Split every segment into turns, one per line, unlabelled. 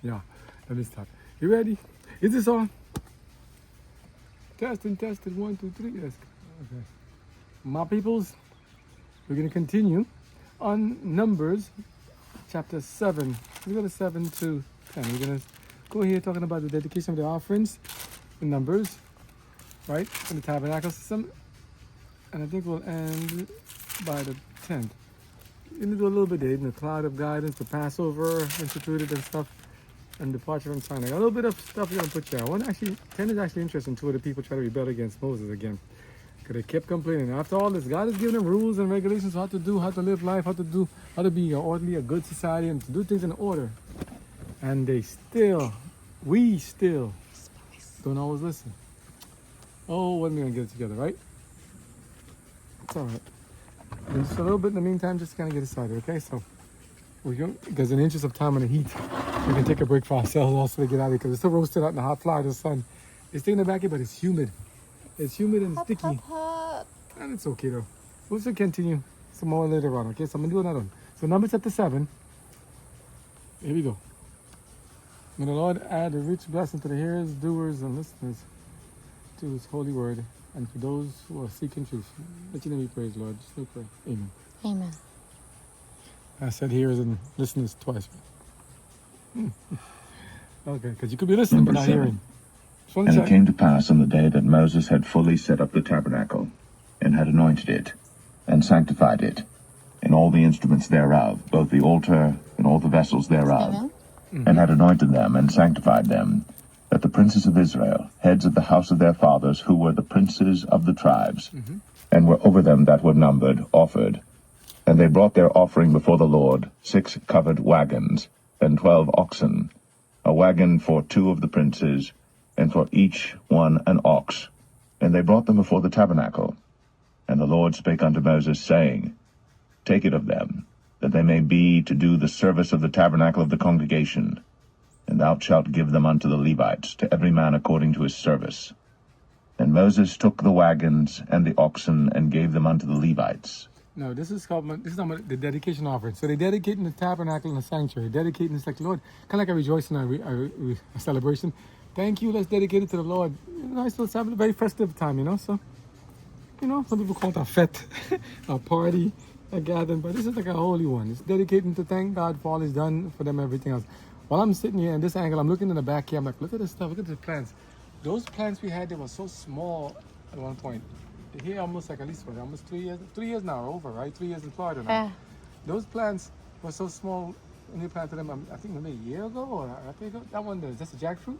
Yeah, let me start. You ready? Is this on? Testing, 1, 2, 3. Yes. Okay. My peoples, we're going to continue on Numbers chapter 7. We go to 7 to 10. We're going to go here talking about the dedication of the offerings in Numbers, right? In the tabernacle system. And I think we'll end by the 10th. We're going to do a little bit there in the cloud of guidance, the Passover instituted and stuff, and departure from Sinai. A little bit of stuff we're going to put here. 10 is actually interesting. Two of the people try to rebel against Moses again. Because they kept complaining. After all this, God has given them rules and regulations, how to do, how to live life, how to be orderly, a good society, and to do things in order. And we still don't always listen. Oh, when are we going to get it together, right? It's all right. And just a little bit in the meantime, just kind of get it started, okay? So, because in the interest of time and the heat, we can take a break for ourselves also to get out of here, because it's still roasted out in the hot fly of the sun. It's staying in the back here, but it's humid. It's humid and sticky. And it's okay though. We'll still continue some more later on, okay? So I'm going to do another one. So Numbers chapter 7. Here we go. May the Lord add a rich blessing to the hearers, doers, and listeners to His holy word, and for those who are seeking truth. Let your name be praised, Lord. Just no prayer. Amen.
Amen.
I said hearers and listeners twice. Okay, because you could be listening but not hearing.
And it came to pass on the day that Moses had fully set up the tabernacle, and had anointed it, and sanctified it, and all the instruments thereof, both the altar and all the vessels thereof, and had anointed them and sanctified them, that the princes of Israel, heads of the house of their fathers, who were the princes of the tribes, and were over them that were numbered, offered. And they brought their offering before the Lord, 6 covered wagons, and 12 oxen, a wagon for 2 of the princes, and for each one an ox. And they brought them before the tabernacle. And the Lord spake unto Moses, saying, Take it of them, that they may be to do the service of the tabernacle of the congregation. And thou shalt give them unto the Levites, to every man according to his service. And Moses took the wagons and the oxen, and gave them unto the Levites.
No, this is the dedication offering. So they're dedicating the tabernacle and the sanctuary. Dedicating, it's like, Lord, kind of like a rejoicing, a celebration. Thank you, let's dedicate it to the Lord. Nice little Sabbath, very festive time, So, some people call it a fete, a party, a gathering, but this is like a holy one. It's dedicating to thank God for all He's done for them, everything else. While I'm sitting here in this angle, I'm looking in the back here, I'm like, look at this stuff, look at the plants. Those plants we had, they were so small at one point. Here almost like at least for almost 3 years. 3 years now, over, right? 3 years in Florida now. Those plants were so small when you planted them, I think maybe a year ago or a year ago. That one there, is just a jackfruit?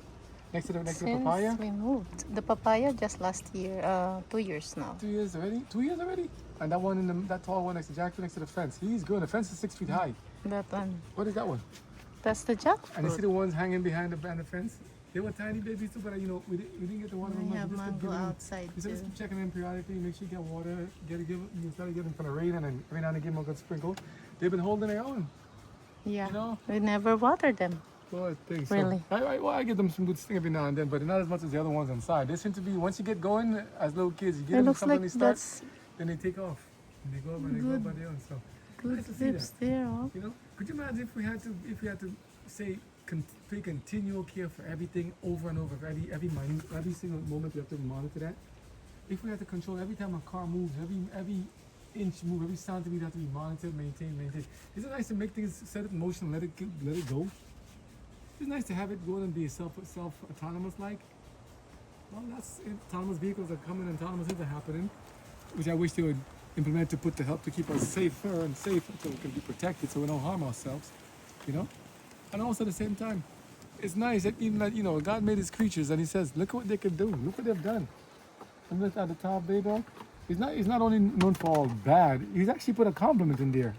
Next to the papaya?
We moved. The papaya just last year, 2 years now.
2 years already? 2 years already? And that one, that tall one next to jackfruit, next to the fence. He's good. The fence is 6 feet high.
That one.
What is that one?
That's the jackfruit.
And you see the ones hanging behind the fence? They were tiny babies too, but we didn't get the water.
We have mango outside
too. Just keep checking them periodically, make sure you get water, you start to get them from the rain, and then every now and then give them a good sprinkle. They've been holding their own.
Yeah. We never water them.
Good thing.
Really?
So, I give them some good sting every now and then, but not as much as the other ones inside. They seem to be, once you get going, as little kids, you get them something, they start, then they take off. And they go by their own. So,
good
nice
tips there, huh?
Could you imagine if we had to say, pay continual care for everything over and over, for every single moment we have to monitor that? If we had to control every time a car moves, every inch move, every centimeter have to be monitored, maintained. Is it nice to make things set it in motion and let it go? It's nice to have it go and be self-autonomous like. Well, that's autonomous vehicles are coming and autonomous things are happening, which I wish they would implement to help to keep us safer and safe so we can be protected so we don't harm ourselves, And also at the same time, it's nice that even that, God made His creatures and He says, look what they can do, look what they've done. And look at the top there, dog. He's not only known for all bad, He's actually put a compliment in there.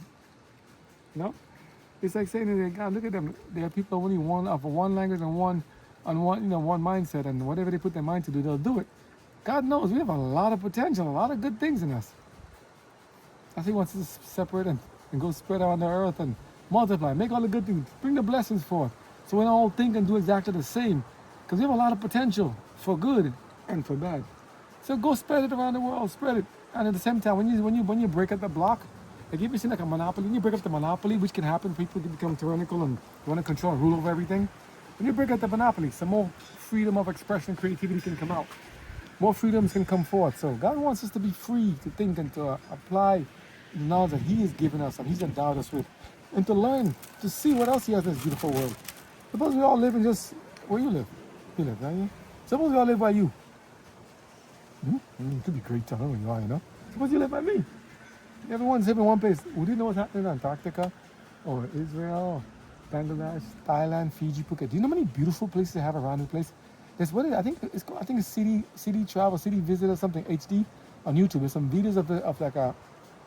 It's like saying to God, look at them. They are people only one language and one mindset, and whatever they put their mind to do, they'll do it. God knows we have a lot of potential, a lot of good things in us. He wants us to separate and go spread around the earth and multiply, make all the good things, bring the blessings forth. So we don't all think and do exactly the same, because we have a lot of potential for good and for bad. So go spread it around the world, spread it. And at the same time, when you break up the block, Like if you see like a monopoly, when you break up the monopoly, which can happen, people can become tyrannical and want to control and rule over everything. When you break up the monopoly, some more freedom of expression, creativity can come out. More freedoms can come forth. So God wants us to be free to think and to apply the knowledge that He has given us and He's endowed us with, and to learn, to see what else He has in this beautiful world. Suppose we all live in just where you live. You live, right? Suppose we all live by you. It could be great to know where you are, you know. Suppose you live by me. Everyone's living in one place. Would you know what's happening in Antarctica, or Israel, or Bangladesh, Thailand, Fiji, Phuket? Do you know how many beautiful places they have around the place? There's what I think it's called. I think it's City Travel, City Visit or something HD on YouTube. There's some videos of like a.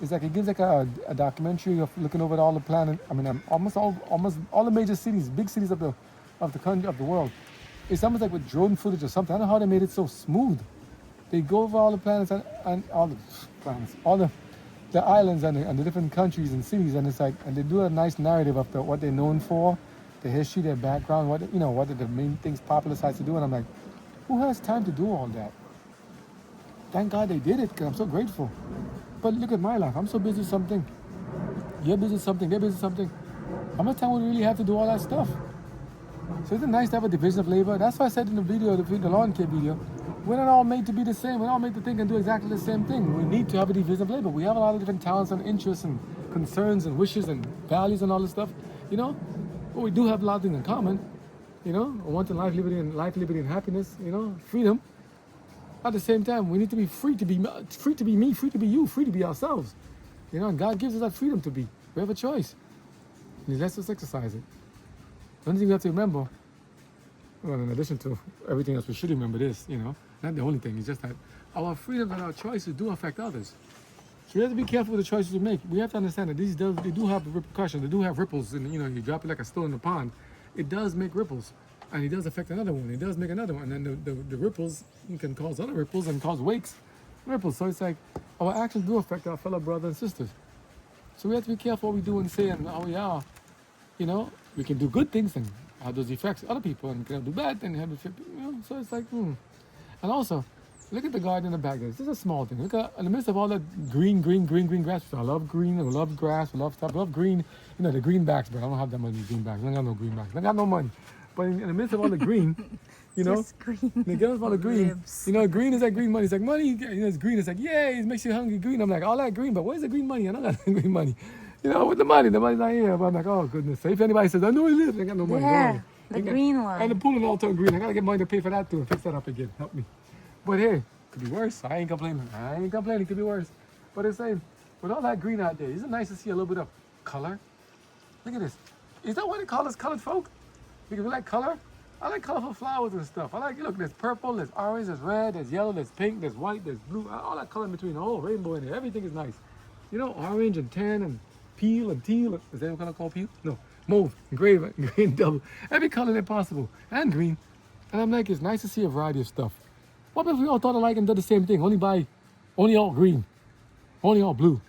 It's like it gives like a documentary of looking over all the planet. I mean, almost all the major cities, big cities of the country of the world. It's almost like with drone footage or something. I don't know how they made it so smooth. They go over all the planets and all the planets, all the islands and the different countries and cities, and it's like, and they do a nice narrative of what they're known for, the history, their background, what are the main things popular sites to do, and I'm like, who has time to do all that? Thank God they did it, because I'm so grateful. But look at my life. I'm so busy with something. You're busy with something. They're busy with something. How much time would we really have to do all that stuff? So isn't it nice to have a division of labor? That's why I said in the video, the lawn care video, we're not all made to be the same. We're not made to think and do exactly the same thing. We need to have a division of labor. We have a lot of different talents and interests and concerns and wishes and values and all this stuff, you know. But we do have a lot of things in common, you know. Wanting life, liberty, and happiness, you know, freedom. At the same time, we need to be free to be me, free to be you, free to be ourselves. You know, and God gives us that freedom to be. We have a choice. And He lets us exercise it. The only thing we have to remember, well, in addition to everything else, we should remember this, you know. Not the only thing, it's just that our freedom and our choices do affect others. So we have to be careful with the choices we make. We have to understand that they do have repercussions, they do have ripples, and you know, you drop it like a stone in the pond, it does make ripples. And it does affect another one. It does make another one. And then the ripples can cause other ripples and cause wakes, ripples. So it's like our actions do affect our fellow brothers and sisters. So we have to be careful what we do and say and how we are. You know, we can do good things and have those effects other people, and we can do bad and have effect, you know. So it's like, And also, look at the garden in the back there. This is a small thing. Look at, in the midst of all that green grass. I love green. I love grass. I love stuff. I love green. You know, the greenbacks, but I don't have that many greenbacks. I don't got no greenbacks. I got no money. But in the midst of all the green, you know,
green.
in the midst of all the green,
Ribs.
you know, green is like green money. It's like money, you know, it's green. It's like, yay, it makes you hungry. Green. I'm like, all that green, but where's the green money? I don't got green money. You know, with the money's not here. But I'm like, oh goodness. So if anybody says, I know he lives, I got no money.
Yeah, the green one.
And the pool is all turned green. I gotta get money to pay for that too and fix that up again. Help me. But hey, could be worse. I ain't complaining. It could be worse. But it's saying, with all that green out there, isn't it nice to see a little bit of color? Look at this. Is that why they call us colored folk? Because we like color? I like colorful flowers and stuff. I like, look, there's purple, there's orange, there's red, there's yellow, there's pink, there's white, there's blue, all that color in between, the whole rainbow in there. Everything is nice. You know, orange and tan and peel and teal. Is that what color called peel? No, mauve, and gray, green, double. Every color there possible. And green. And I'm like, it's nice to see a variety of stuff. What if we all thought alike and did the same thing? Only all green, only all blue,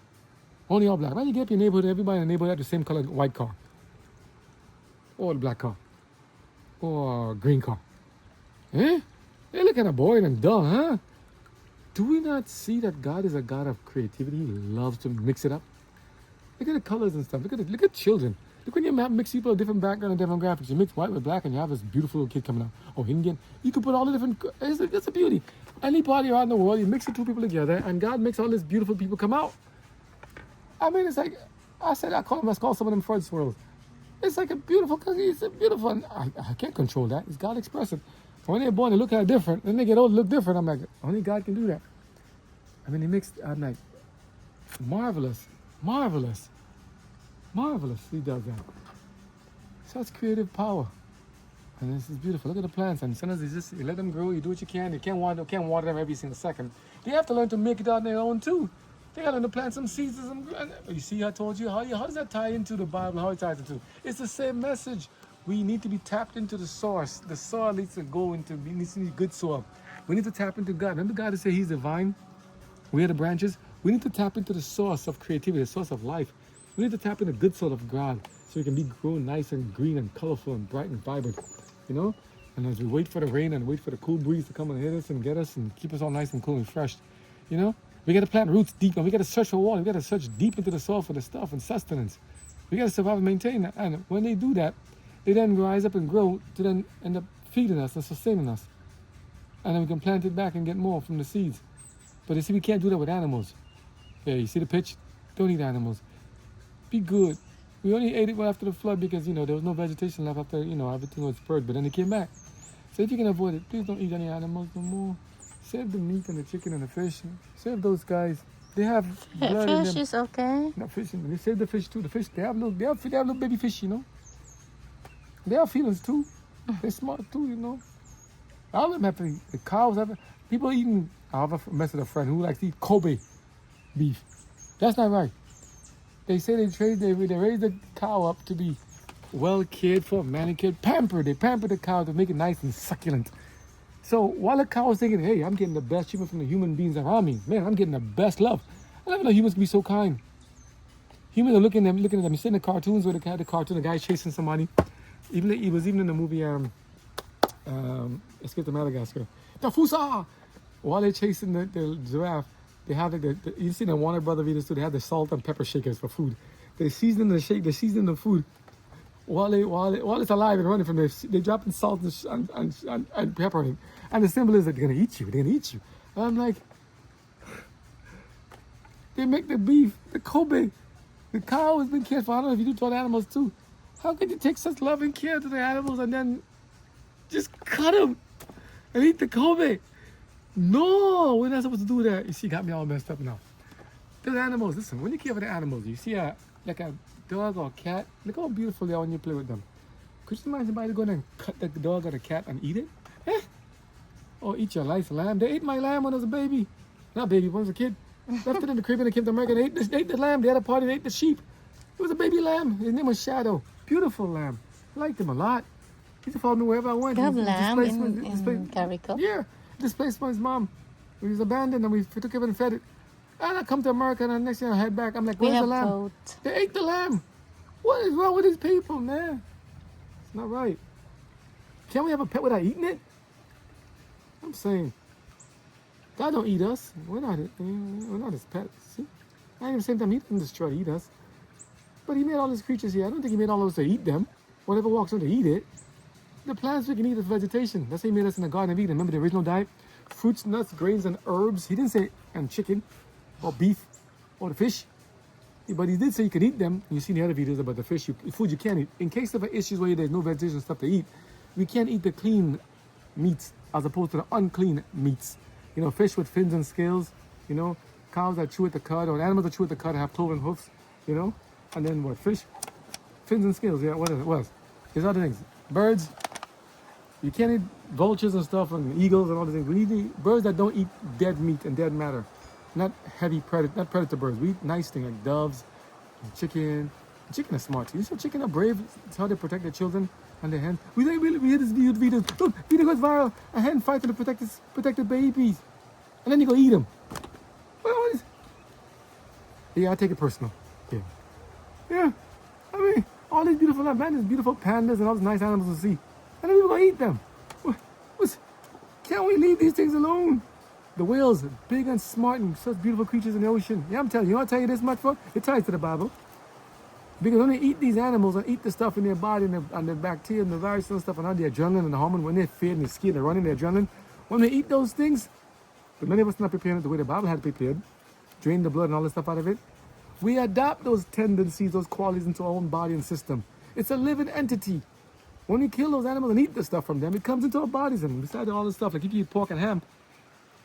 only all black. Why you get up your neighborhood, everybody in the neighborhood had the same color white car, or the black car, or green car. Eh? They look kind of boring and dull, huh? Do we not see that God is a God of creativity? He loves to mix it up. Look at the colors and stuff. Look at children. Look when you mix people of different background and demographics. You mix white with black and you have this beautiful little kid coming out. Or Indian. You can put all the different, it's a beauty. Any party around the world, you mix the two people together and God makes all these beautiful people come out. I mean, it's like, I call some of them first world. It's like a beautiful, it's a beautiful, and I can't control that. It's God expressing. When they're born, they look kind of different. Then they get old, look different. I'm like, only God can do that. I mean, I'm like, marvelous. He does that. Such creative power. And this is beautiful. Look at the plants. And sometimes you let them grow. You do what you can. You can't water them every single second. They have to learn to make it on their own too. They got to learn to plant some seeds. You see, I told you, how does that tie into the Bible? How it ties into? It's the same message. We need to be tapped into the source. The soil needs to be good soil. We need to tap into God. Remember God to say He's the vine? We are the branches. We need to tap into the source of creativity, the source of life. We need to tap into the good soil of God so we can be grown nice and green and colorful and bright and vibrant, you know? And as we wait for the rain and wait for the cool breeze to come and hit us and get us and keep us all nice and cool and fresh, you know? We got to plant roots deep, and we got to search for water. We got to search deep into the soil for the stuff and sustenance. We got to survive and maintain that. And when they do that, they then rise up and grow to then end up feeding us and sustaining us. And then we can plant it back and get more from the seeds. But you see, we can't do that with animals. Yeah, you see the pitch? Don't eat animals. Be good. We only ate it after the flood because, there was no vegetation left after, everything was purged. But then it came back. So if you can avoid it, please don't eat any animals no more. Save the meat and the chicken and the fish. Save those guys. They have blood in them.
Fish is okay.
Not fish. They save the fish too. The fish, they have little baby fish, They have feelings too. They're smart too, All of them have the cows have people eating. I have a mess with a friend who likes to eat Kobe beef. That's not right. They say they raise the cow up to be well cared for, manicured, pampered. They pamper the cow to make it nice and succulent. So while the cow is thinking, hey, I'm getting the best treatment from the human beings around me. Man, I'm getting the best love. I never know humans can be so kind. Humans are looking at them. You see in the cartoons where the guy chasing somebody. It was even in the movie Escape to Madagascar. The Fusa! While they're chasing the giraffe, they have you see the Warner Brother videos too, they have the salt and pepper shakers for food. They season the food while it's alive and running from there. They're dropping salt and pepper in it. And the symbol is that they're gonna eat you. And I'm like, they make the beef, the Kobe, the cow has been cared for. I don't know if you do to all animals too. How could you take such loving care to the animals and then just cut them and eat the Kobe? No, we're not supposed to do that. You see, got me all messed up now. Those animals, listen, when you care for the animals, you see like a dog or a cat, look how beautiful they are when you play with them. Could you imagine somebody going and cut the dog or the cat and eat it? Or eat your lice lamb. They ate my lamb when I was a baby. Not baby, when I was a kid. Left it in the crib and they came to America and they ate the lamb. They had a party, they ate the sheep. It was a baby lamb. His name was Shadow. Beautiful lamb. I liked him a lot. He used to follow me wherever I went.
You have lamb in Carico?
Yeah. Displaced by his mom. He was abandoned and we took him and fed it. And I come to America and the next year I head back. I'm like, where's the lamb?
Goat.
They ate the lamb. What is wrong with these people, man? It's not right. Can't we have a pet without eating it? I'm saying, God don't eat us. We're not his pets. See? And at the same time, he doesn't destroy eat us. But he made all these creatures here. I don't think he made all of us to eat them. Whatever walks on to eat it. The plants we can eat is vegetation. That's how he made us in the Garden of Eden. Remember the original diet? Fruits, nuts, grains, and herbs. He didn't say, and chicken, or beef, or the fish. But he did say you can eat them. You see the other videos about the fish, food you can't eat. In case of issues where there's no vegetation stuff to eat, we can't eat the clean meats as opposed to the unclean meats. Fish with fins and scales, cows that chew at the cud, or animals that chew at the cud have cloven hoofs, and then what? Fish, fins and scales, yeah, what else? There's other things. Birds, you can't eat vultures and stuff, and eagles and all these things. We need to eat birds that don't eat dead meat and dead matter. Not predator birds. We eat nice things like doves and chicken. Chicken is smart too. You see chicken are brave. It's how they protect their children and their hens. We had this video. Look, video goes viral. A hen fights to protect the babies. And then you go eat them. What is? Yeah, I take it personal. Yeah. I mean, all these beautiful beautiful pandas and all these nice animals to see. And then we're going to eat them. Can't we leave these things alone? The whales, big and smart and such beautiful creatures in the ocean. Yeah, I'm telling you. I'll tell you this much for it ties to the Bible. Because when they eat these animals and eat the stuff in their body and the bacteria and the virus and stuff and all the adrenaline and the hormone, when they're fed and they're scared, they're running their adrenaline. When they eat those things, but many of us are not preparing it the way the Bible had prepared, drain the blood and all this stuff out of it. We adopt those tendencies, those qualities into our own body and system. It's a living entity. When we kill those animals and eat the stuff from them, it comes into our bodies. And besides all this stuff, like if you eat pork and ham,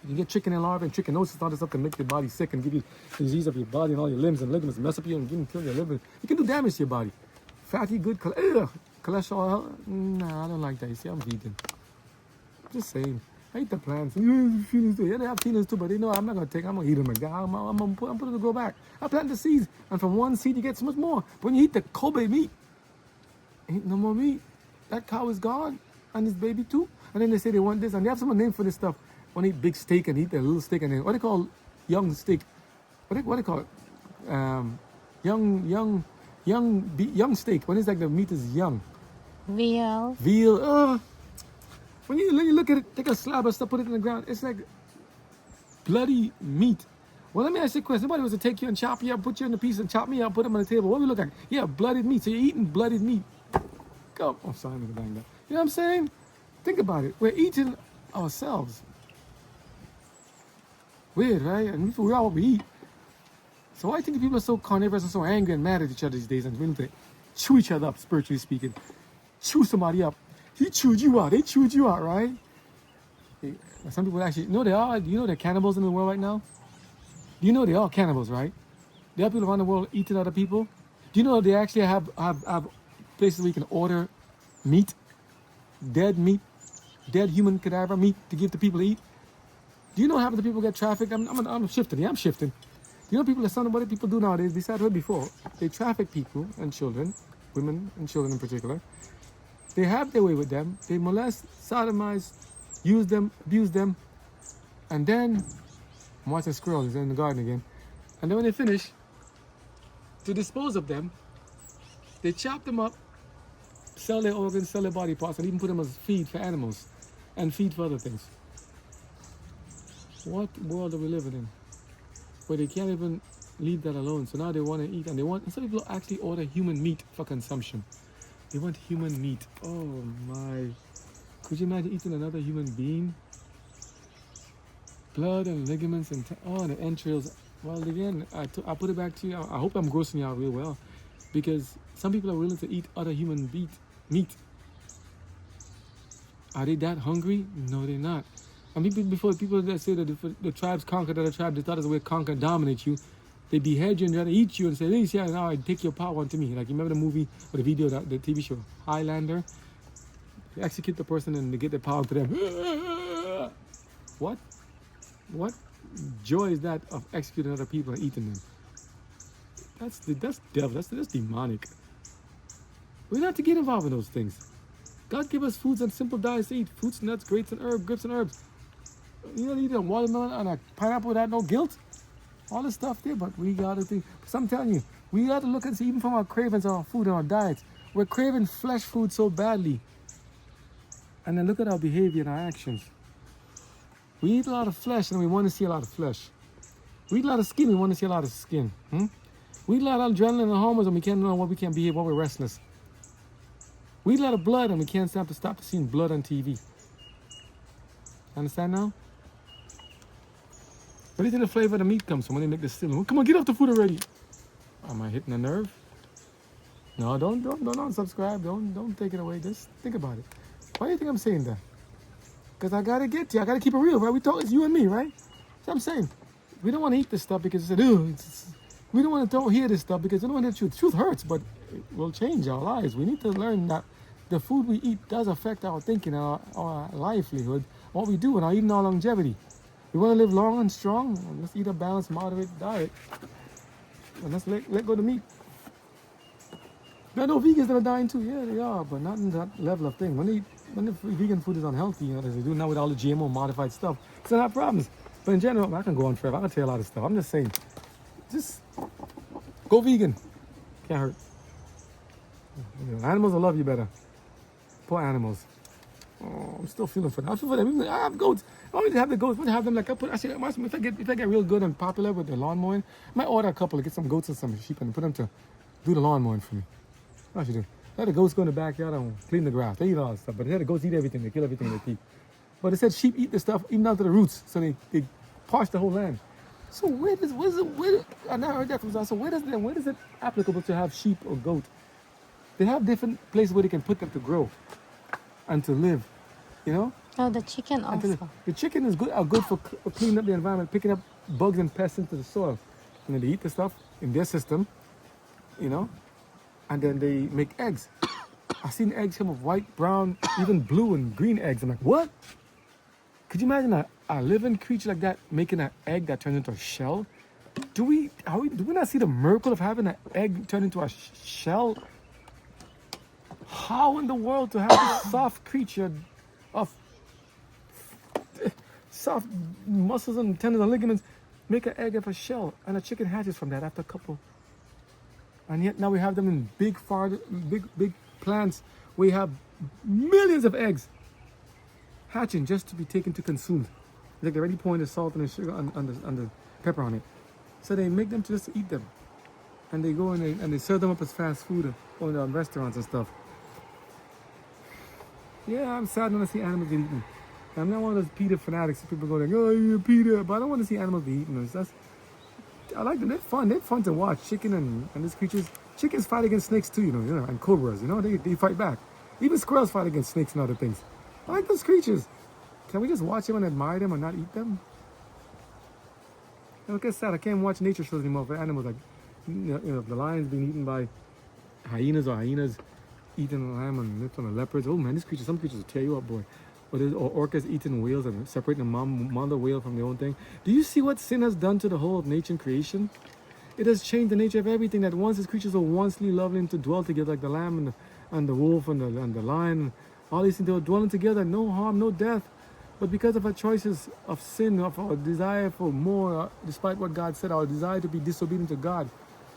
you can get chicken and larvae and trichinosis and all this stuff can make your body sick and give you disease of your body and all your limbs and ligaments, mess up you and kill your liver. You can do damage to your body. Fatty, good cholesterol. Nah, I don't like that. You see, I'm vegan. Just saying. I eat the plants. Feelings too. Yeah, they have feelings too, but they know I'm not going to I'm going to eat them again. I'm putting them to grow back. I plant the seeds, and from one seed you get so much more. But when you eat the Kobe meat, ain't no more meat. That cow is gone, and this baby too. And then they say they want this, and they have some name for this stuff. When they eat big steak and eat their little steak, and then what they call young steak? What they call it? Young steak. When it's like the meat is young. Veal. When you look at it, take a slab of stuff, put it in the ground. It's like bloody meat. Well, let me ask you a question. Somebody was to take you and chop you up, put you in a piece and chop me up, put them on the table. What do we look like? Yeah, blooded meat. So you're eating blooded meat. Go. Oh, sorry, I'm bang that. You know what I'm saying? Think about it. We're eating ourselves. Weird, right? And we all what we eat. So why do you think people are so carnivorous and so angry and mad at each other these days and willing to chew each other up, spiritually speaking? Chew somebody up. He chewed you out. They chewed you out, right? Some people actually, you know they are. Do you know there are cannibals in the world right now? Do you know they are cannibals, right? There are people around the world eating other people. Do you know they actually have places where you can order meat, dead human cadaver meat to give to people to eat? Do you know what happens to people who get trafficked? I'm shifting. Yeah, I'm shifting. Do you know people, what do people do nowadays? They started heard before. They traffic people and children, women and children in particular. They have their way with them. They molest, sodomize, use them, abuse them, and then I'm watching squirrels in the garden again. And then when they finish, to dispose of them, they chop them up, sell their organs, sell their body parts, and even put them as feed for animals and feed for other things. What world are we living in? Where they can't even leave that alone. So now they want to eat, and some people actually order human meat for consumption. They want human meat. Oh my. Could you imagine eating another human being? Blood and ligaments and the entrails. Well, again, I put it back to you. I hope I'm grossing you out real well, because some people are willing to eat other human meat. Are they that hungry? No, they're not. And before people that say that the tribes conquered other tribes, they thought it's a way to conquer and dominate you. They behead you and try to eat you and say, "Hey, yeah, now I take your power onto me." Like, you remember the movie or the video, the TV show Highlander? They execute the person and they get their power to them. What joy is that of executing other people and eating them? That's devil. That's demonic. We don't have to get involved in those things. God give us foods and simple diets to eat: fruits, nuts, grapes, and herbs. You don't eat a watermelon and a pineapple without no guilt. All this stuff there, but we gotta think. So I'm telling you, we gotta look and see, even from our cravings, our food, and our diets. We're craving flesh food so badly. And then look at our behavior and our actions. We eat a lot of flesh and we want to see a lot of flesh. We eat a lot of skin, we want to see a lot of skin. We eat a lot of adrenaline and hormones and we can't know what we can't behave while we're restless. We eat a lot of blood and we can't stop seeing blood on TV. Understand now? Where do you think the flavor of the meat comes from when they make this stew? Come on, get off the food already. Am I hitting a nerve? No, don't unsubscribe. Don't take it away. Just think about it. Why do you think I'm saying that? Because I gotta get to you. I gotta keep it real, right? We talk, it's you and me, right? That's what I'm saying. We don't want to eat this stuff because we don't want to hear this stuff because we don't want to hear the truth. Truth hurts, but it will change our lives. We need to learn that the food we eat does affect our thinking, our livelihood, what we do, and even our longevity. We want to live long and strong. Let's eat a balanced, moderate diet. And let's let go of the meat. There are no vegans that are dying too. Yeah, they are, but not in that level of thing. When the vegan food is unhealthy, as they do now with all the GMO modified stuff, it's not problems. But in general, I can go on forever. I can tell you a lot of stuff. I'm just saying, just go vegan. Can't hurt. Animals will love you better. Poor animals. Oh, I'm still feeling for them. I feel for them. I have goats. I want to have the goats. I want to have them like if I get real good and popular with the lawn mowing, I might order a couple to get some goats and some sheep and put them to do the lawn mowing for me. What should do? Let the goats go in the backyard and clean the grass. They eat all that stuff, but they let the goats eat everything. They kill everything they keep. But they said sheep eat the stuff even down to the roots, so they parch the whole land. So I now heard that from Zah. So where is it applicable to have sheep or goat? They have different places where they can put them to grow and to live, you know?
Oh, the chicken also.
The chicken is good for cleaning up the environment, picking up bugs and pests into the soil. And then they eat the stuff in their system, you know? And then they make eggs. I've seen eggs come of white, brown, even blue and green eggs. I'm like, what? Could you imagine a living creature like that making an egg that turns into a shell? Do we not see the miracle of having an egg turn into a shell? How in the world to have a soft creature of soft muscles and tendons and ligaments make an egg of a shell, and a chicken hatches from that after a couple? And yet now we have them in big plants. We have millions of eggs hatching just to be taken to consume. Like they're already pouring the salt and the sugar and the pepper on it. So they make them just to eat them. And they go and they serve them up as fast food on restaurants and stuff. Yeah, I'm sad when I see animals get eaten. I'm not one of those PETA fanatics. People go like, oh, you're PETA. But I don't want to see animals be eaten. I like them. They're fun. They're fun to watch. Chicken and these creatures. Chickens fight against snakes too, and cobras. They fight back. Even squirrels fight against snakes and other things. I like those creatures. Can we just watch them and admire them and not eat them? I get sad. I can't watch nature shows anymore for animals like, the lions being eaten by hyenas or hyenas eating the lamb and lips on the leopards. Oh man, some creatures will tear you up, boy. Or orcas eating whales and separating the mother whale from their own thing. Do you see what sin has done to the whole of nature and creation? It has changed the nature of everything. That once these creatures were oncely lovely to dwell together, like the lamb and the wolf and the lion. All these things, they were dwelling together, no harm, no death. But because of our choices of sin, of our desire for more, despite what God said, our desire to be disobedient to God,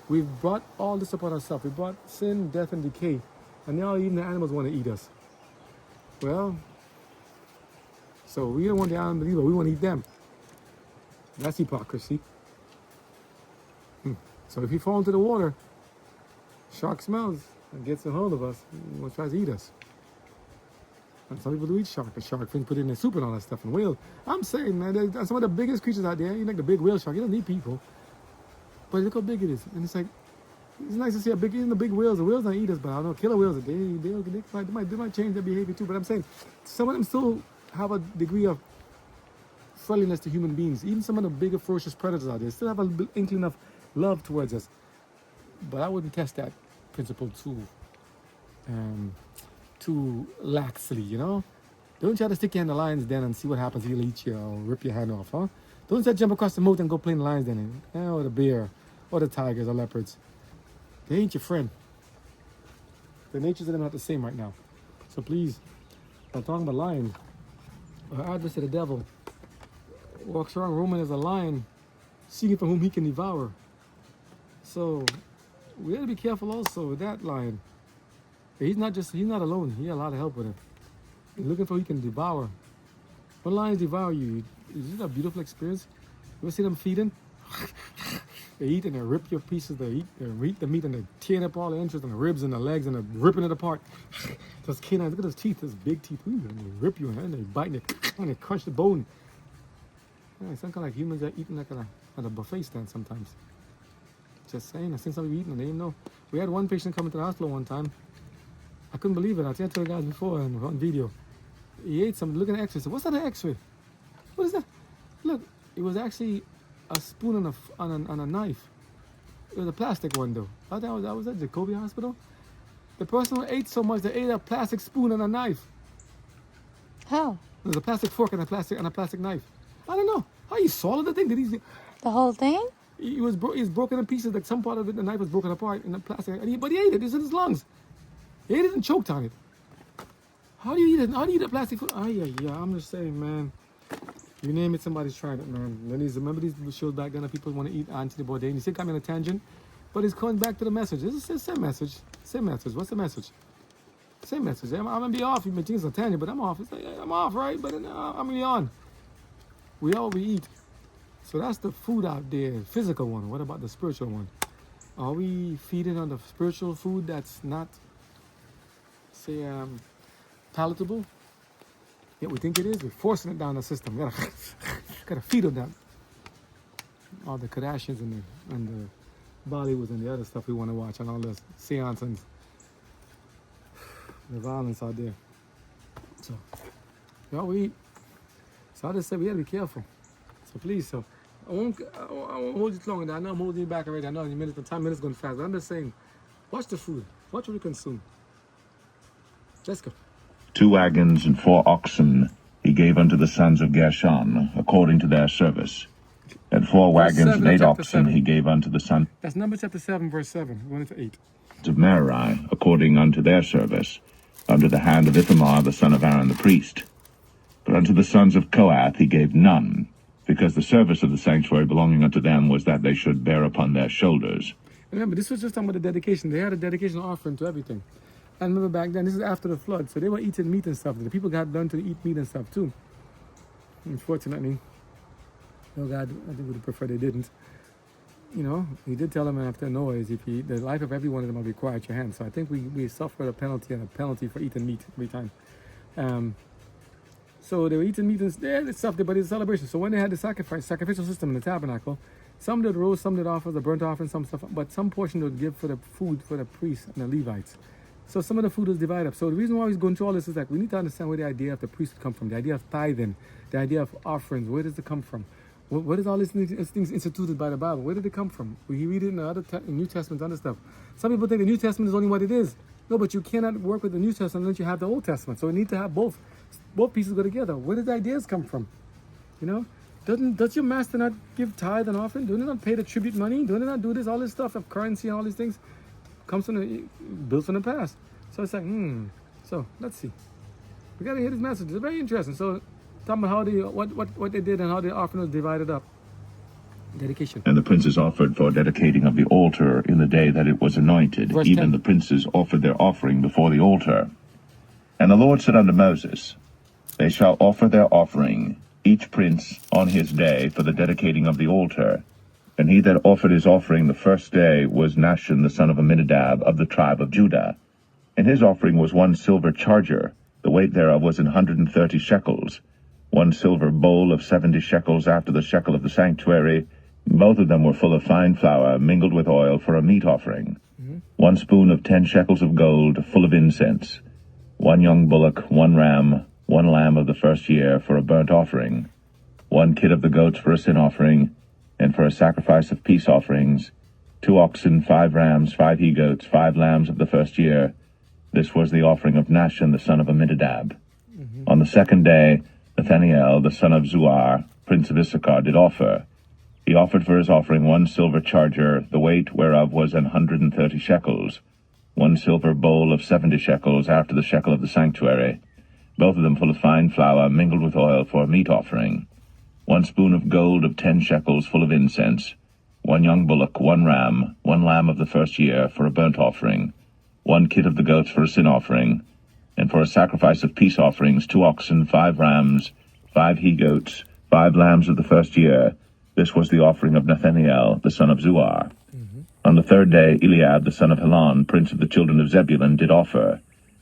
we've brought all this upon ourselves. We brought sin, death, and decay. And now even the animals want to eat us. Well, so we don't want the animals to eat us, we want to eat them. That's hypocrisy. So if we fall into the water, shark smells and gets a hold of us and tries to eat us. And some people do eat shark. The shark fin put in their soup and all that stuff. And whales, I'm saying, man, there's some of the biggest creatures out there. You like the big whale shark. You don't need people. But look how big it is. And it's like, it's nice to see even the big whales. The whales don't eat us, but I don't know, killer whales, they might change their behavior too. But I'm saying, some of them still have a degree of friendliness to human beings. Even some of the bigger ferocious predators out there still have an inkling of love towards us. But I wouldn't test that principle too laxly, Don't try to stick your hand in the lion's den and see what happens. He'll eat you or rip your hand off, huh? Don't try to jump across the moat and go play in the lion's den, or the bear, or the tigers or leopards. They ain't your friend. The natures of them are not the same right now. So please, I'm talking about lions. Our adversary, the devil, walks around roaming as a lion, seeking for whom he can devour. So we have to be careful also with that lion. He's not alone. He has a lot of help with him. He's looking for who he can devour. When lions devour you, is it a beautiful experience? You ever see them feeding? They eat and they rip your pieces. They eat the meat and they're tearing up all the entrails and the ribs and the legs and they're ripping it apart. Those canines, look at those teeth, those big teeth. Ooh, and they rip you and they bite and they crush the bone. Yeah, it's kind of like humans are eating like at a buffet stand sometimes. Just saying, I seen somebody eating and they didn't know. We had one patient come into the hospital one time. I couldn't believe it. I think I told the guys before on video. He ate something. Look at the x-ray. I said, what's that, an x-ray? What is that? Look, it was actually a spoon on a knife. It was a plastic one though. I thought that was at Jacoby Hospital. The person who ate so much, they ate a plastic spoon and a knife.
How?
There's a plastic fork and a plastic knife. I don't know. How you swallowed the thing? Did he?
The whole thing?
It was broken in pieces. Like some part of it, the knife was broken apart in the plastic. But he ate it. It's in his lungs. He ate it and choked on it. How do you eat it? How do you eat a plastic food? Yeah. I'm just saying, man. You name it, somebody's trying it, man. Remember these shows back then that people want to eat Anthony Bourdain? You see, got me on a tangent, but it's coming back to the message. It's the same message. Same message. What's the message? Same message. I'm gonna be off. You've been thinking it's a tangent, but I'm off. It's like, I'm off, right? But I'm really on. We eat. So that's the food out there, physical one. What about the spiritual one? Are we feeding on the spiritual food that's not, say, palatable? Yeah, we think it is. We're forcing it down the system. We gotta feed on that. All the Kardashians and the Bollywoods and the other stuff we want to watch, and all this seance and the violence out there. So, we eat. So I just said we gotta be careful. So please, I won't hold you too long. I know I'm holding you back already. I know the time minutes going fast. But I'm just saying, watch the food. Watch what we consume. Let's go.
2 wagons and 4 oxen he gave unto the sons of Gershon, according to their service. And 4 wagons and 8 oxen he gave unto the sons.
That's Numbers chapter 7, verse 7. 1 to 8.
Of Merari, according unto their service, under the hand of Ithamar the son of Aaron the priest. But unto the sons of Kohath he gave none, because the service of the sanctuary belonging unto them was that they should bear upon their shoulders.
Remember, this was just talking about the dedication. They had a dedication offering to everything. And remember back then, this is after the flood, so they were eating meat and stuff. The people got done to eat meat and stuff too. Unfortunately, oh God, I think we'd prefer they didn't. he did tell him after Noah is if the life of every one of them will be required at your hand. So I think we suffered a penalty and a penalty for eating meat every time. So they were eating meat and it's stuff, but it's a celebration. So when they had the sacrificial system in the tabernacle, some did roast, some did offer the burnt offering, some stuff, but some portion they would give for the food for the priests and the Levites. So some of the food was divided up. So the reason why he's going through all this is that we need to understand where the idea of the priesthood come from, the idea of tithing, the idea of offerings. Where does it come from? Where does all these things instituted by the Bible? Where did it come from? We read it in the New Testament and other stuff. Some people think the New Testament is only what it is. No, but you cannot work with the New Testament unless you have the Old Testament. So we need to have both pieces go together. Where did the ideas come from? Does your master not give tithe and offering? Do they not pay the tribute money? Do they not do this? All this stuff of currency and all these things comes from built from the past. So it's like, So let's see. We gotta hear this message. It's very interesting. So talking about how what they did and how the offering was divided up. Dedication.
And the princes offered for dedicating of the altar in the day that it was anointed.
Verse
Even
10.
the princes offered their offering before the altar. And the Lord said unto Moses, They shall offer their offering, each prince on his day, for the dedicating of the altar. And he that offered his offering the first day was Nahshon the son of Amminadab of the tribe of Judah. And his offering was 1 silver charger, the weight thereof was 130 shekels, 1 silver bowl of 70 shekels after the shekel of the sanctuary. Both of them were full of fine flour, mingled with oil for a meat offering. 1 spoon of 10 shekels of gold, full of incense. 1 young bullock, 1 ram, 1 lamb of the first year for a burnt offering. 1 kid of the goats for a sin offering, and for a sacrifice of peace offerings. 2 oxen, 5 rams, 5 he-goats, 5 lambs of the first year. This was the offering of Nahshon the son of Amminadab. On the second day, Nathaniel the son of Zuar, prince of Issachar, did offer. He offered for his offering 1 silver charger, the weight whereof was 130 shekels, 1 silver bowl of 70 shekels after the shekel of the sanctuary, both of them full of fine flour, mingled with oil for a meat offering. 1 spoon of gold of 10 shekels full of incense, 1 young bullock, 1 ram, 1 lamb of the first year for a burnt offering, 1 kid of the goats for a sin offering, and for a sacrifice of peace offerings 2 oxen, 5 rams, 5 he-goats, 5 lambs of the first year. This was the offering of Nathaniel the son of Zuar. On the third day, Eliab the son of Helon, prince of the children of Zebulun, did offer.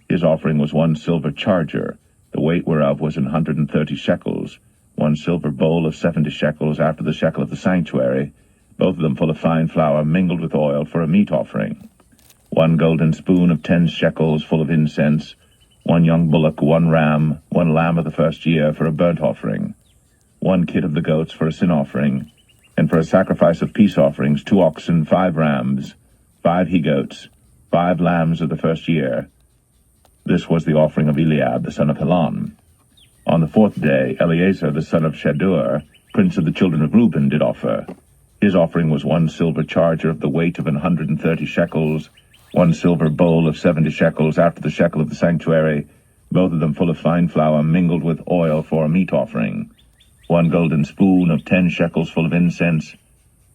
His offering was 1 silver charger, the weight whereof was 130 shekels, 1 silver bowl of 70 shekels after the shekel of the sanctuary, both of them full of fine flour mingled with oil for a meat offering. 1 golden spoon of 10 shekels full of incense, 1 young bullock, 1 ram, 1 lamb of the first year for a burnt offering, 1 kid of the goats for a sin offering, and for a sacrifice of peace offerings 2 oxen, 5 rams, 5 he-goats, 5 lambs of the first year. This was the offering of Eliab the son of Helon. On the fourth day, Eleazar the son of Shadur, prince of the children of Reuben, did offer. His offering was 1 silver charger of the weight of 130 shekels, 1 silver bowl of 70 shekels after the shekel of the sanctuary, both of them full of fine flour mingled with oil for a meat offering. 1 golden spoon of 10 shekels full of incense,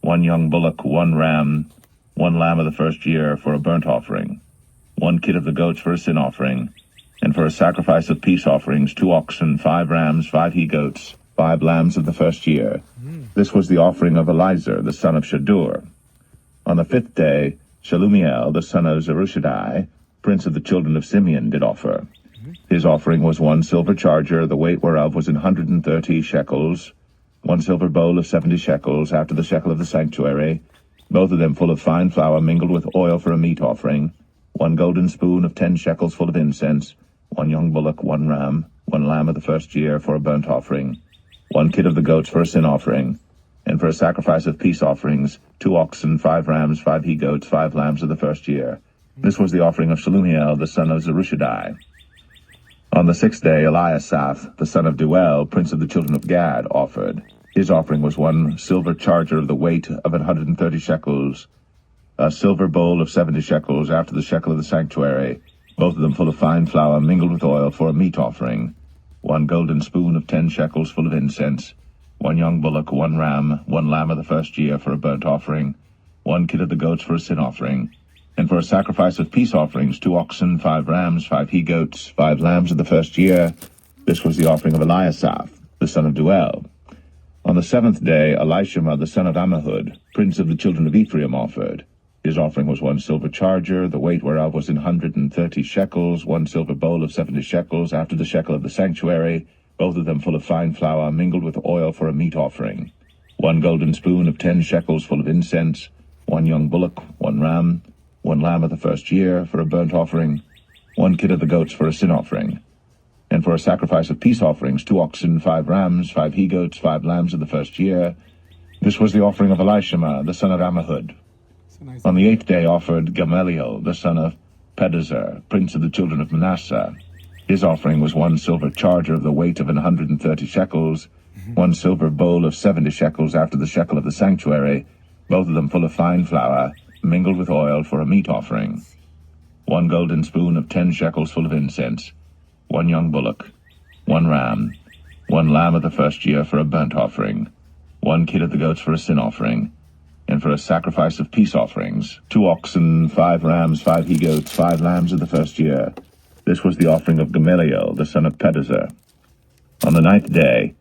1 young bullock, 1 ram, 1 lamb of the first year for a burnt offering, 1 kid of the goats for a sin offering, and for a sacrifice of peace offerings 2 oxen, 5 rams, 5 he-goats, 5 lambs of the first year. This was the offering of Elizur the son of Shadur. On the fifth day, Shelumiel the son of Zerushadai, prince of the children of Simeon, did offer. His offering was 1 silver charger, the weight whereof was 130 shekels, 1 silver bowl of 70 shekels after the shekel of the sanctuary, both of them full of fine flour mingled with oil for a meat offering, 1 golden spoon of 10 shekels full of incense, 1 young bullock, 1 ram, 1 lamb of the first year for a burnt offering, 1 kid of the goats for a sin offering, and for a sacrifice of peace offerings 2 oxen, 5 rams, 5 he-goats, 5 lambs of the first year. This was the offering of Shelumiel the son of Zerushadai. On the sixth day, Eliasaph the son of Deuel, prince of the children of Gad, offered. His offering was 1 silver charger of the weight of 130 shekels, a silver bowl of 70 shekels after the shekel of the sanctuary, both of them full of fine flour mingled with oil for a meat offering, 1 golden spoon of 10 shekels full of incense, 1 young bullock, 1 ram, 1 lamb of the first year for a burnt offering, 1 kid of the goats for a sin offering, and for a sacrifice of peace offerings 2 oxen, 5 rams, 5 he-goats, 5 lambs of the first year. This was the offering of Eliasaph the son of Deuel. On the seventh day, Elishama the son of Ammihud, prince of the children of Ephraim, offered. His offering was 1 silver charger, the weight whereof was 130 shekels, 1 silver bowl of 70 shekels, after the shekel of the sanctuary, both of them full of fine flour, mingled with oil for a meat offering. 1 golden spoon of 10 shekels full of incense, 1 young bullock, 1 ram, 1 lamb of the first year for a burnt offering, 1 kid of the goats for a sin offering. And for a sacrifice of peace offerings, 2 oxen, 5 rams, 5 he-goats, 5 lambs of the first year. This was the offering of Elishama, the son of Ammihud.
Nice.
On the 8th day offered Gamaliel, the son of Pedazur, prince of the children of Manasseh. His offering was 1 silver charger of the weight of 130 shekels, 1 silver bowl of 70 shekels after the shekel of the sanctuary, both of them full of fine flour, mingled with oil for a meat offering. 1 golden spoon of 10 shekels full of incense, 1 young bullock, 1 ram, 1 lamb of the first year for a burnt offering, 1 kid of the goats for a sin offering, and for a sacrifice of peace offerings, 2 oxen, 5 rams, 5 he-goats, 5 lambs of the first year. This was the offering of Gamaliel, the son of Pedazur. On the 9th day,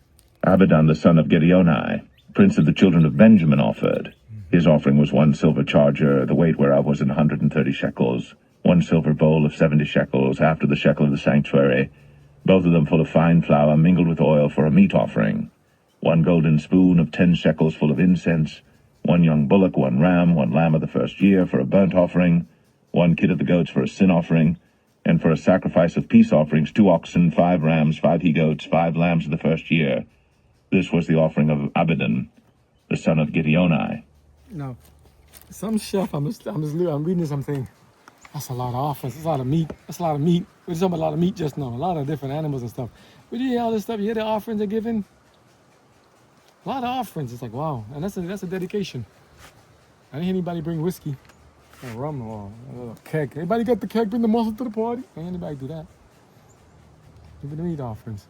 Abidan, the son of Gideoni, prince of the children of Benjamin, offered. His offering was 1 silver charger, the weight whereof was 130 shekels, 1 silver bowl of 70 shekels, after the shekel of the sanctuary, both of them full of fine flour, mingled with oil for a meat offering. 1 golden spoon of 10 shekels full of incense, 1 young bullock, 1 ram, 1 lamb of the first year for a burnt offering, 1 kid of the goats for a sin offering, and for a sacrifice of peace offerings, 2 oxen, 5 rams, 5 he-goats, 5 lambs of the first year. This was the offering of Abidan, the son of Gideoni.
Now, some chef, I'm reading something. That's a lot of offerings. That's a lot of meat. That's a lot of meat. We're just talking about a lot of meat just now. A lot of different animals and stuff. But you hear all this stuff. You hear the offerings they're giving. A lot of offerings. It's like, wow. And that's a dedication. I didn't hear anybody bring whiskey or rum or a keg. Anybody got the keg? Bring the muscle to the party? Ain't anybody do that. Even the meat offerings.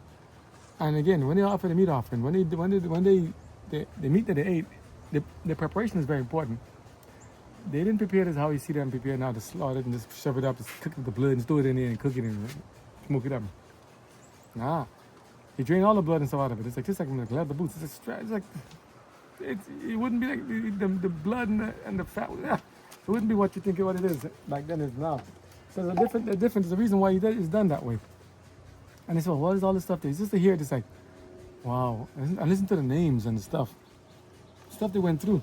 And again, when they offer the meat offering, when the meat that they ate, the preparation is very important. They didn't prepare it as how you see them prepare now, to slaughter it and just shove it up, just cook the blood and store it in there and cook it and smoke it up. Nah, you drain all the blood and stuff out of it. It's like just like leather boots. It wouldn't be like the blood and the fat. It wouldn't be what you think what it is back then is now. So there's a difference. There's a reason why it's done that way. And they say, well, what is all this stuff there? It's just to hear it, it's like, wow. And listen to the names and the stuff they went through.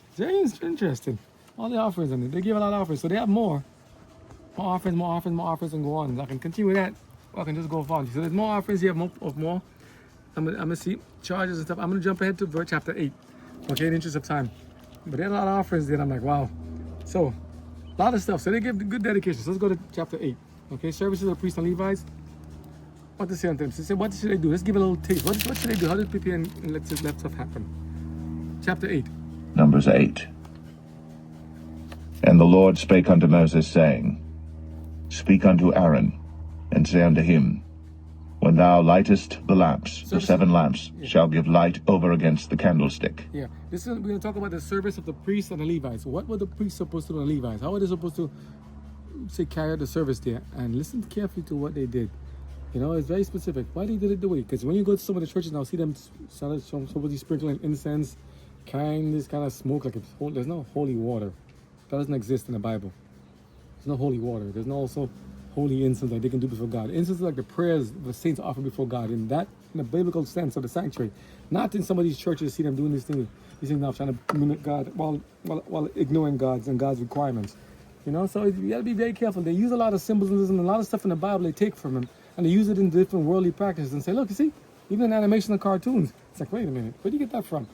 It's very interesting. All the offerings in it. They give a lot of offerings. So they have more offerings, and go on. I can continue with that, or I can just go on. So there's more offerings, you have more. I'm gonna see charges and stuff. I'm gonna jump ahead to verse chapter 8. Okay, in the interest of time. But there's a lot of offerings there. I'm like, wow. So, a lot of stuff. So they give good dedication. So let's go to chapter 8. Okay, services of the priests and Levites. What to say unto them? So say, what should they do? Let's give a little taste. What should they do? How did they prepare and let stuff happen? Chapter 8.
Numbers 8. And the Lord spake unto Moses, saying, Speak unto Aaron, and say unto him, When thou lightest the lamps, the 7 lamps shall give light over against the candlestick.
Yeah, we're going to talk about the service of the priests and the Levites. What were the priests supposed to do and the Levites? How were they supposed to carry out the service there? And listen carefully to what they did. You know, it's very specific. Why they did it the way? Because when you go to some of the churches now, see them supposedly sprinkling incense, carrying this kind of smoke like there's no holy water. That doesn't exist in the Bible. There's no holy water. There's no also holy incense that they can do before God. Incense is like the prayers the saints offer before God. In the biblical sense of the sanctuary. Not in some of these churches, see them doing these things now, trying to mimic God while ignoring God's requirements. You know, so you got to be very careful. They use a lot of symbolism and a lot of stuff in the Bible they take from them, and they use it in different worldly practices and say, look, you see, even in animation and cartoons, it's like, wait a minute, where do you get that from?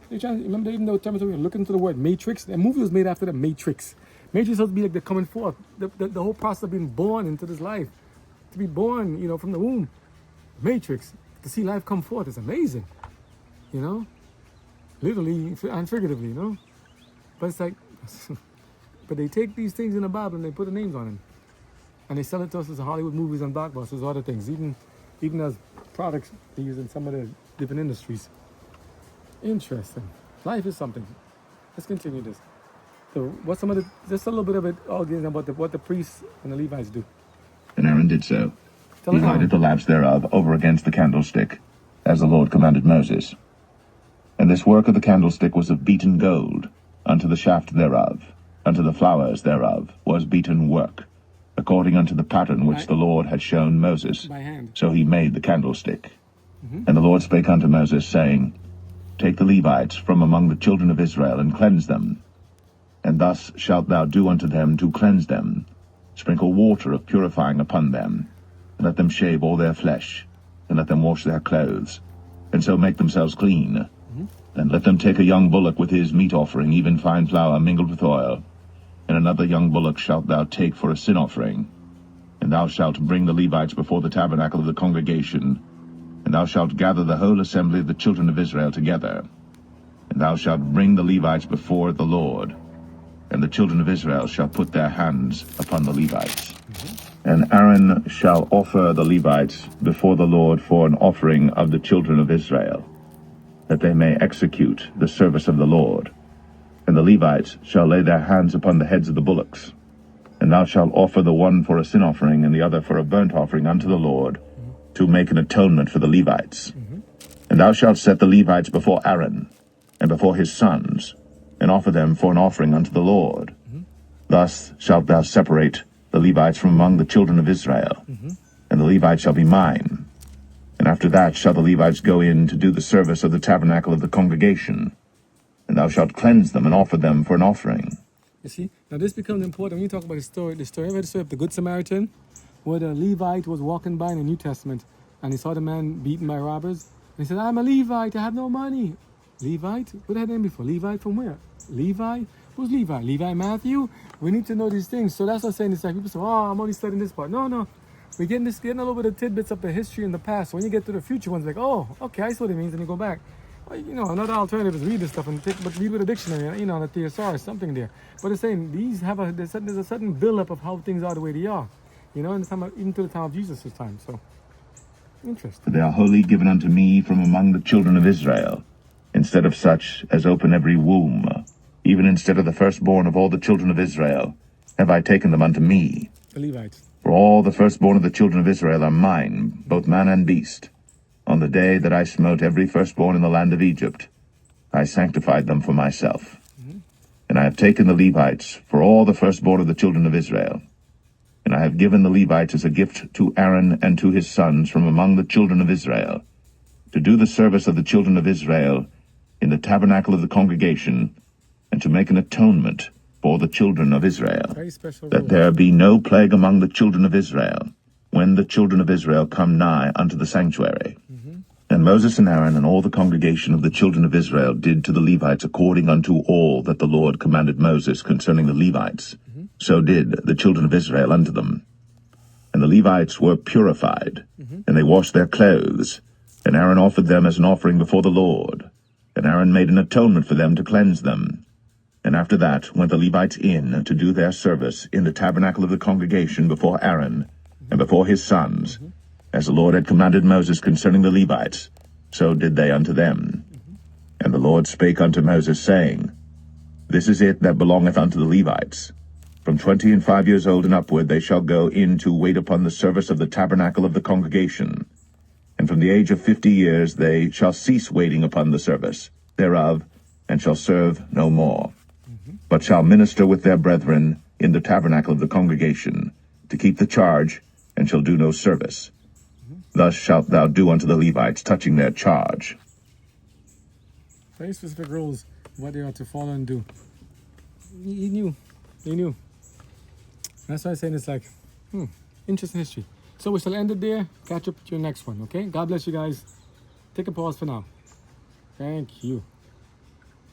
They're trying to, remember, even though Terminator, look into the word Matrix, that movie was made after the Matrix. Matrix is supposed to be like the coming forth, the whole process of being born into this life, to be born, you know, from the womb. Matrix, to see life come forth is amazing, you know, literally and figuratively, you know. But it's like, but they take these things in the Bible and they put the names on them, and they sell it to us as Hollywood movies and blockbusters, other things, even as products they use in some of the different industries. Interesting. Life is something. Let's continue this. So, what's just a little bit of it all getting about what the priests and the Levites do.
And Aaron did so. He lighted the lamps thereof over against the candlestick, as the Lord commanded Moses. And this work of the candlestick was of beaten gold, unto the shaft thereof, unto the flowers thereof was beaten work, according unto the pattern which the Lord had shown Moses.
By hand.
So he made the candlestick. And the Lord spake unto Moses, saying, Take the Levites from among the children of Israel, and cleanse them. And thus shalt thou do unto them to cleanse them. Sprinkle water of purifying upon them, and let them shave all their flesh, and let them wash their clothes, and so make themselves clean. Then let them take a young bullock with his meat offering, even fine flour mingled with oil. And another young bullock shalt thou take for a sin offering. And thou shalt bring the Levites before the tabernacle of the congregation, and thou shalt gather the whole assembly of the children of Israel together. And thou shalt bring the Levites before the Lord, and the children of Israel shall put their hands upon the Levites. And Aaron shall offer the Levites before the Lord for an offering of the children of Israel, that they may execute the service of the Lord. And the Levites shall lay their hands upon the heads of the bullocks. And thou shalt offer the one for a sin offering, and the other for a burnt offering unto the Lord, to make an atonement for the Levites. And thou shalt set the Levites before Aaron, and before his sons, and offer them for an offering unto the Lord. Thus shalt thou separate the Levites from among the children of Israel, and the Levites shall be mine. And after that shall the Levites go in to do the service of the tabernacle of the congregation, and thou shalt cleanse them and offer them for an offering.
You see, now this becomes important when you talk about the story. Ever heard the story of the Good Samaritan, where the Levite was walking by in the New Testament, and he saw the man beaten by robbers, and he said, I'm a Levite, I have no money. Levite? What had name before? Levite from where? Levi? Who's Levi? Levi Matthew? We need to know these things. So that's what I'm saying. It's like people say, oh, I'm only studying this part. No. We're getting a little bit of tidbits of the history in the past. So when you get to the future ones, like, oh, okay, I see what it means, and you go back. Well, another alternative is read this stuff and read with a dictionary, on a thesaurus, something there. But it's saying these have there's a certain build-up of how things are the way they are. In the time even to the time of Jesus' time. So, interesting.
They are wholly given unto me from among the children of Israel, instead of such as open every womb, even instead of the firstborn of all the children of Israel, have I taken them unto me.
The Levites.
For all the firstborn of the children of Israel are mine, both man and beast. On the day that I smote every firstborn in the land of Egypt, I sanctified them for myself. And I have taken the Levites for all the firstborn of the children of Israel. And I have given the Levites as a gift to Aaron and to his sons from among the children of Israel, to do the service of the children of Israel in the tabernacle of the congregation, and to make an atonement for the children of Israel,
Very special
that
rule.
there be no plague among the children of Israel, when the children of Israel come nigh unto the sanctuary. And Moses and Aaron and all the congregation of the children of Israel did to the Levites according unto all that the Lord commanded Moses concerning the Levites. So did the children of Israel unto them. And the Levites were purified, and they washed their clothes, and Aaron offered them as an offering before the Lord. And Aaron made an atonement for them to cleanse them. And after that went the Levites in to do their service in the tabernacle of the congregation before Aaron and before his sons, as the Lord had commanded Moses concerning the Levites, so did they unto them. And the Lord spake unto Moses, saying, This is it that belongeth unto the Levites. From 25 years old and upward they shall go in to wait upon the service of the tabernacle of the congregation. And from the age of 50 years they shall cease waiting upon the service thereof, and shall serve no more, but shall minister with their brethren in the tabernacle of the congregation, to keep the charge, and shall do no service. Thus shalt thou do unto the Levites touching their charge.
Very specific rules, what they are to follow and do. He knew. That's why I'm saying it's like, interesting history. So we shall end it there. Catch up to your next one, okay? God bless you guys. Take a pause for now. Thank you.